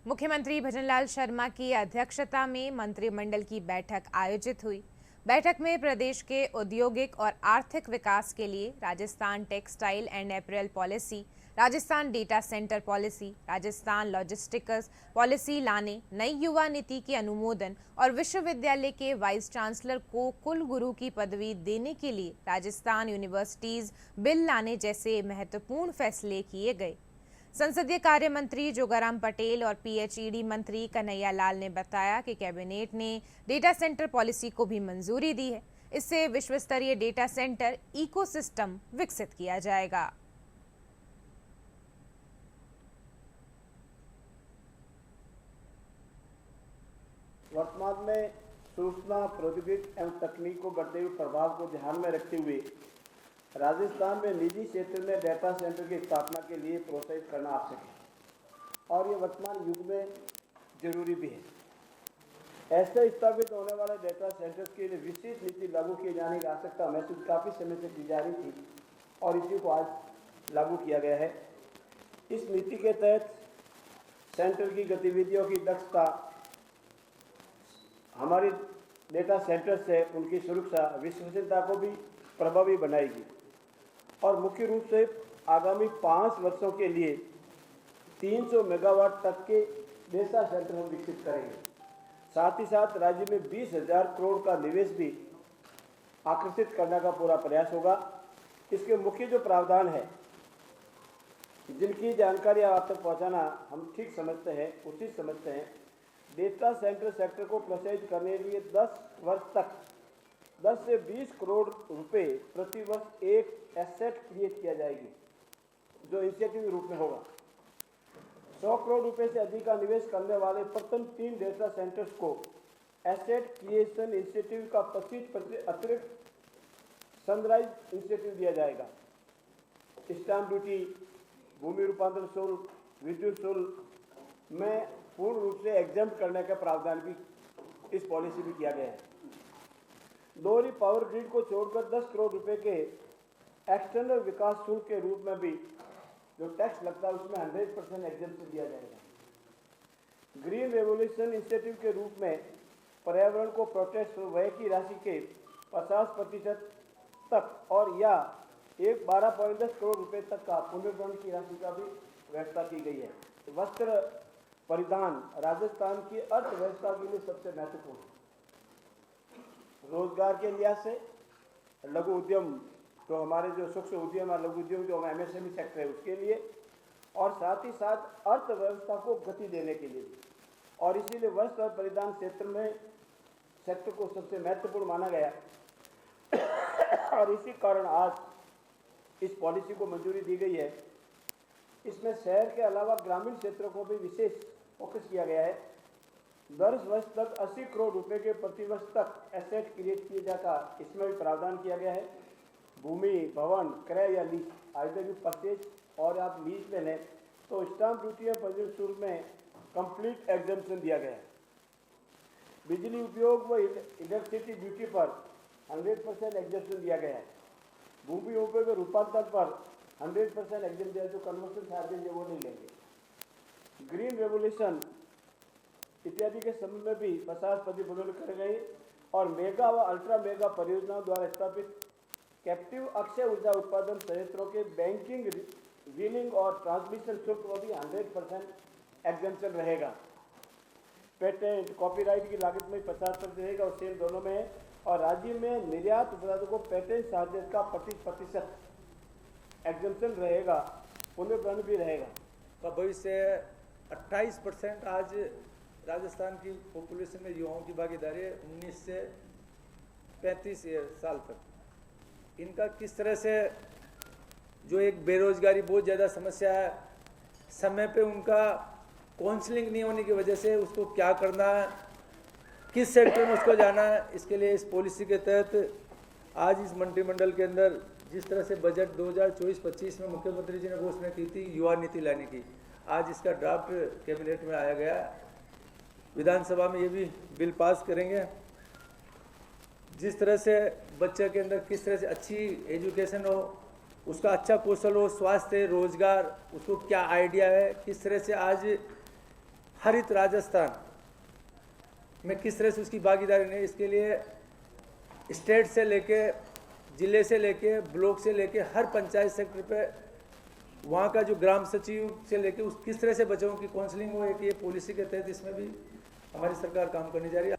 मुख्यमंत्री भजनलाल शर्मा की अध्यक्षता में मंत्रिमंडल की बैठक आयोजित हुई। बैठक में प्रदेश के औद्योगिक और आर्थिक विकास के लिए Rajasthan textile and apparel policy, Rajasthan data centre policy, Rajasthan logistics policy लाने, नई युवा नीति के अनुमोदन और विश्वविद्यालय के वाइस चांसलर को कुलगुरु की पदवी देने के लिए राजस्थान यूनिवर्सिटीज बिल लाने जैसे महत्वपूर्ण फैसले किए गए। संसदीय कार्य मंत्री जोगाराम पटेल और पीएचईडी मंत्री कन्हैया लाल ने बताया कि कैबिनेट ने डेटा सेंटर पॉलिसी को भी मंजूरी दी है। इससे विश्व स्तरीय डेटा सेंटर इकोसिस्टम विकसित किया जाएगा। वर्तमान में सूचना प्रौद्योगिकी एवं तकनीक को बढ़ते हुए प्रभाव को ध्यान में रखते हुए राजस्थान में निजी क्षेत्र में डेटा सेंटर की स्थापना के लिए प्रोत्साहित करना आवश्यक है और ये वर्तमान युग में जरूरी भी है। ऐसे स्थापित होने वाले डेटा सेंटर्स के लिए विशेष नीति लागू किए जाने की आवश्यकता महसूस काफ़ी समय से की जा रही थी और इसी को आज लागू किया गया है। इस नीति के तहत सेंटर की गतिविधियों की दक्षता, हमारी डेटा सेंटर से उनकी सुरक्षा, विश्वसनीयता को भी प्रभावी बनाएगी और मुख्य रूप से आगामी 5 वर्षों के लिए 300 मेगावाट तक के डेटा सेंटर हम विकसित करेंगे। साथ ही साथ राज्य में 20,000 करोड़ का निवेश भी आकर्षित करने का पूरा प्रयास होगा। इसके मुख्य जो प्रावधान है, जिनकी जानकारी आप तक पहुंचाना हम ठीक समझते हैं, उचित समझते हैं। डेटा सेंटर सेक्टर को प्रोत्साहित करने के लिए 10 वर्ष तक 10 से 20 करोड़ रुपए प्रति वर्ष एक एसेट क्रिएट किया जाएगी, जो इनिशिएटिव रूप में होगा। 100 करोड़ रुपए से अधिक का निवेश करने वाले प्रथम 3 डेटा सेंटर्स को एसेट क्रिएशन इनिशिएटिव का 25% अतिरिक्त सनराइज इनिशिएटिव दिया जाएगा। स्टैंप ड्यूटी, भूमि रूपांतरण शुल्क, विद्युत शुल्क में पूर्ण रूप से एग्जम्प्ट करने का प्रावधान भी इस पॉलिसी में किया गया है। दोहरी पावर ग्रिड को छोड़कर 10 करोड़ रुपए के एक्सटर्नल विकास शुल्क के रूप में भी जो टैक्स लगता है उसमें 100% एग्जम्पशन दिया जाएगा। ग्रीन रेवोल्यूशन इनिशिएटिव के रूप में पर्यावरण को प्रोटेक्ट व्यय की राशि के 50% तक और या 12.10 करोड़ रुपए तक का पुनर्भरण की राशि का भी व्यवस्था की गई है। वस्त्र परिधान राजस्थान की अर्थव्यवस्था के लिए सबसे महत्वपूर्ण है। रोजगार के लिहाज से लघु उद्यम, तो हमारे जो सूक्ष्म उद्यम और लघु उद्यम जो एमएसएमई सेक्टर है उसके लिए, और साथ ही साथ अर्थव्यवस्था को गति देने के लिए, और इसीलिए वस्त्र और परिधान क्षेत्र में सेक्टर को सबसे महत्वपूर्ण माना गया और इसी कारण आज इस पॉलिसी को मंजूरी दी गई है। इसमें शहर के अलावा ग्रामीण क्षेत्रों को भी विशेष फोकस किया गया है। 10 वर्ष तक 80 करोड़ रुपए के प्रति वर्ष तक एसेट क्रिएट किए जाता, इसमें भी प्रावधान किया गया है। भूमि, भवन, क्रय या लीज, आइदर यू परचेज और आप लीज में लें तो स्टाम्प ड्यूटी और पंजीयन शुल्क में कंप्लीट एग्जम्पशन दिया गया है। बिजली उपयोग व इलेक्ट्रिसिटी ड्यूटी पर 100% एग्जम्पशन दिया गया है। भूमि उपयोग रूपांतरण पर 100% एग्जम्पशन दिया, जो कन्वर्सन चार्जेज है वो नहीं लेंगे। ग्रीन रेवोल्यूशन इत्यादि के संबंध में भी 50% बदल कर गए और मेगा व अल्ट्रा मेगा परियोजनाओं द्वारा स्थापित कैप्टिव अक्षय ऊर्जा उत्पादन संयंत्रों के बैंकिंग, व्हीलिंग और ट्रांसमिशन शुल्क को भी 100% एग्जम्पशन रहेगा। पेटेंट, कॉपीराइट की लागत में 50% रहेगा और सेल दोनों में है। और राज्य में निर्यात उत्पादों को पेटेंट चार्जेस का 25% एग्जम्पशन रहेगा, पुनर्भरण भी रहेगा। का भविष्य 28% आज राजस्थान की पॉपुलेशन में युवाओं की भागीदारी है 19 से 35 साल तक। इनका किस तरह से जो एक बेरोजगारी बहुत ज़्यादा समस्या है, समय पे उनका काउंसलिंग नहीं होने की वजह से उसको क्या करना है, किस सेक्टर में उसको जाना है, इसके लिए इस पॉलिसी के तहत आज इस मंत्रिमंडल के अंदर जिस तरह से बजट 2024-25 में मुख्यमंत्री जी ने घोषणा की थी युवा नीति लाने की, आज इसका ड्राफ्ट कैबिनेट में आया गया। विधानसभा में ये भी बिल पास करेंगे। जिस तरह से बच्चे के अंदर किस तरह से अच्छी एजुकेशन हो, उसका अच्छा कौशल हो, स्वास्थ्य, रोजगार, उसको क्या आइडिया है, किस तरह से आज हरित राजस्थान में किस तरह से उसकी भागीदारी नहीं, इसके लिए स्टेट से लेके जिले से लेके ब्लॉक से लेके हर पंचायत सेक्टर पे वहाँ का जो ग्राम सचिव से लेके उस किस तरह से बच्चों की काउंसलिंग हो, एक ये पॉलिसी के तहत इसमें भी हमारी सरकार काम करने जा रही है।